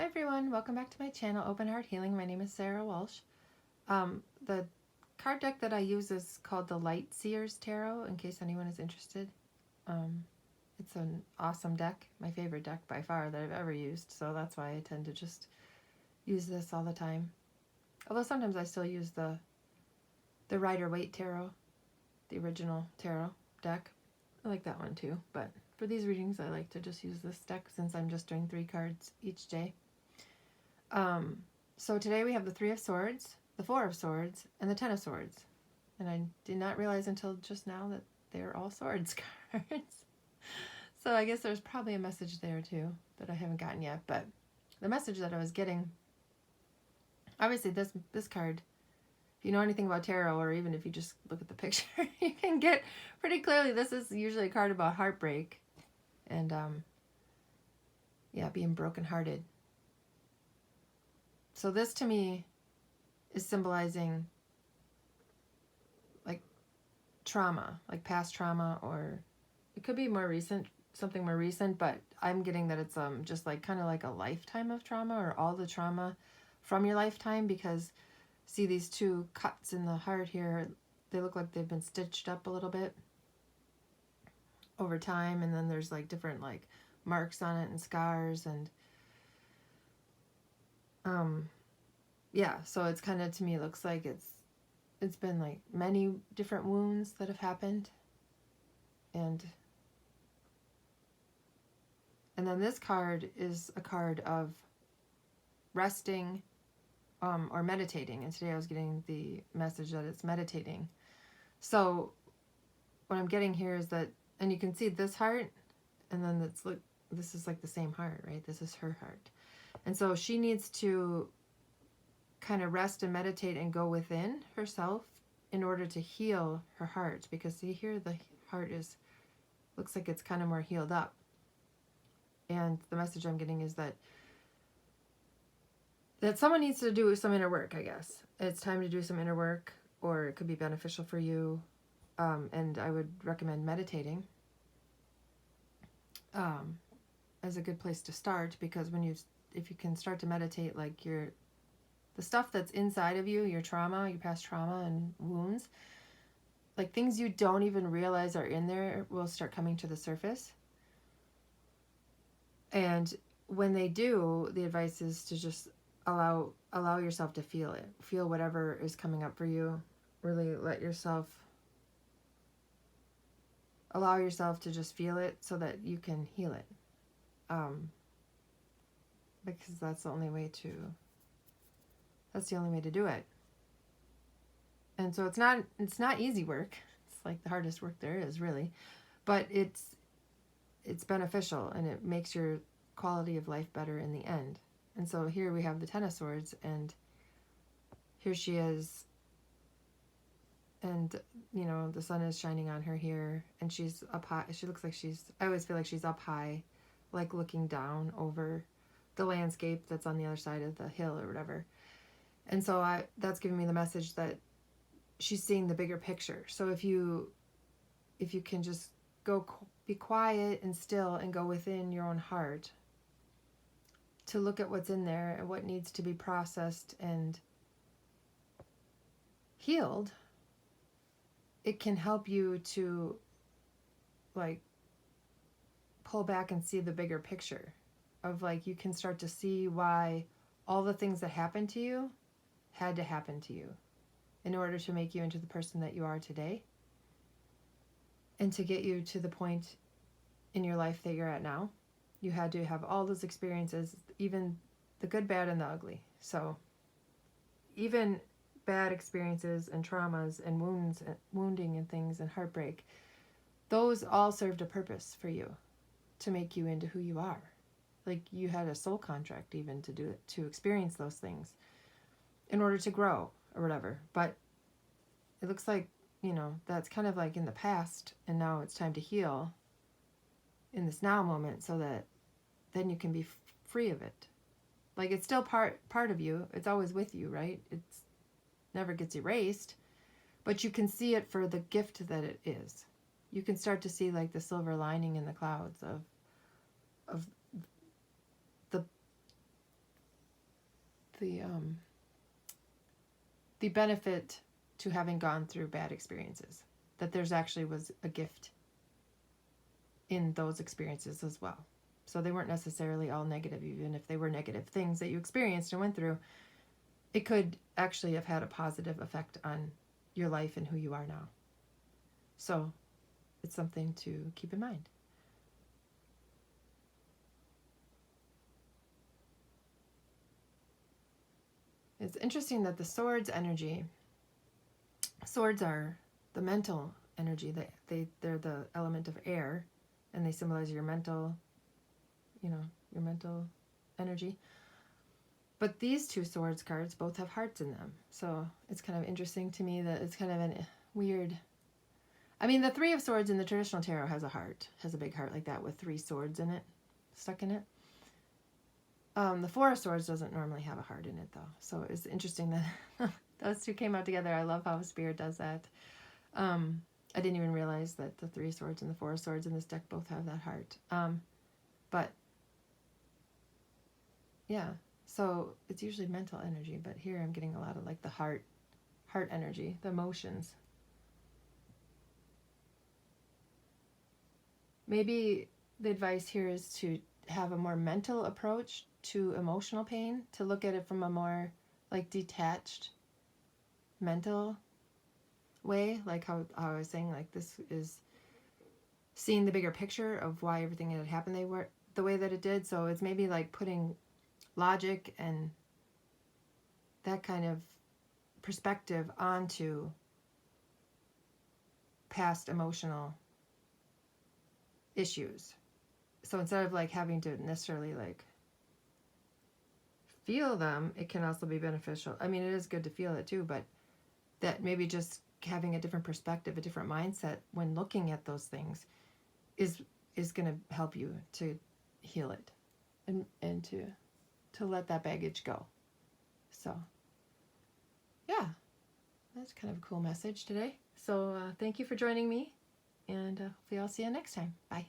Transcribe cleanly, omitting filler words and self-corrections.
Hi everyone, welcome back to my channel, Open Heart Healing. My name is Sarah Walsh. The card deck that I use is called the Light Seers Tarot, in case anyone is interested. It's an awesome deck, my favorite deck by far that I've ever used, so that's why I tend to just use this all the time. Although sometimes I still use the Rider-Waite Tarot, the original tarot deck. I like that one too, but for these readings I like to just use this deck since I'm just doing 3 cards each day. So today we have the Three of Swords, the Four of Swords, and the Ten of Swords. And I did not realize until just now that they're all swords cards. So I guess there's probably a message there too that I haven't gotten yet. But the message that I was getting, obviously this card, if you know anything about tarot, or even if you just look at the picture, you can get pretty clearly this is usually a card about heartbreak and yeah, being brokenhearted. So this to me is symbolizing like trauma, like past trauma, or it could be more recent, something more recent, but I'm getting that it's just like kind of like a lifetime of trauma, or all the trauma from your lifetime, because see these 2 cuts in the heart here, they look like they've been stitched up a little bit over time, and then there's like different like marks on it and scars, and yeah, so it's kind of, to me, looks like it's been like many different wounds that have happened. And then this card is a card of resting or meditating. And today I was getting the message that it's meditating. So what I'm getting here is that, and you can see this heart, and then it's like, this is like the same heart, right? This is her heart. And so she needs to kind of rest and meditate and go within herself in order to heal her heart, because see here the heart is, looks like it's kind of more healed up. And the message I'm getting is that someone needs to do some inner work, I guess. It's time to do some inner work, or it could be beneficial for you. And I would recommend meditating as a good place to start, because if you can start to meditate, like the stuff that's inside of you, your trauma, your past trauma and wounds, like things you don't even realize are in there, will start coming to the surface. And when they do, the advice is to just allow yourself to feel it. Feel whatever is coming up for you. Really allow yourself to just feel it so that you can heal it. Because that's the only way to do it. And so it's not easy work. It's like the hardest work there is, really. But it's beneficial, and it makes your quality of life better in the end. And so here we have the Ten of Swords, and here she is, and you know, the sun is shining on her here, and she's up high. She looks like I always feel like she's up high, like looking down over the landscape that's on the other side of the hill or whatever. And so that's giving me the message that she's seeing the bigger picture. So if you can just be quiet and still and go within your own heart to look at what's in there and what needs to be processed and healed, it can help you to like pull back and see the bigger picture of, like, you can start to see why all the things that happened to you had to happen to you in order to make you into the person that you are today, and to get you to the point in your life that you're at now. You had to have all those experiences, even the good, bad, and the ugly. So even bad experiences and traumas and wounding and things and heartbreak, those all served a purpose for you to make you into who you are. Like, you had a soul contract even to do it, to experience those things in order to grow or whatever. But it looks like, you know, that's kind of like in the past, and now it's time to heal in this now moment, so that then you can be free of it. Like, it's still part of you. It's always with you, right? It's never gets erased, but you can see it for the gift that it is. You can start to see like the silver lining in the clouds of the benefit to having gone through bad experiences, that there's actually was a gift in those experiences as well. So they weren't necessarily all negative. Even if they were negative things that you experienced and went through, it could actually have had a positive effect on your life and who you are now. So it's something to keep in mind. It's interesting that the swords energy, swords are the mental energy. They're the element of air, and they symbolize your mental, your mental energy. But these two swords cards both have hearts in them. So it's kind of interesting to me that it's kind of a weird... I mean, the Three of Swords in the traditional tarot has a heart, has a big heart like that with 3 swords in it, stuck in it. The Four of Swords doesn't normally have a heart in it, though. So it's interesting that those two came out together. I love how Spirit does that. I didn't even realize that the 3 swords and the 4 swords in this deck both have that heart. But, yeah. So it's usually mental energy, but here I'm getting a lot of like the heart energy, the emotions. Maybe the advice here is to have a more mental approach to emotional pain, to look at it from a more like detached mental way, like how I was saying, like this is seeing the bigger picture of why everything that had happened they were the way that it did. So it's maybe like putting logic and that kind of perspective onto past emotional issues. So instead of like having to necessarily like feel them, it can also be beneficial. I mean, it is good to feel it too, but that maybe just having a different perspective, a different mindset when looking at those things is going to help you to heal it and to let that baggage go. So yeah, that's kind of a cool message today. So thank you for joining me, and hopefully I'll see you next time. Bye.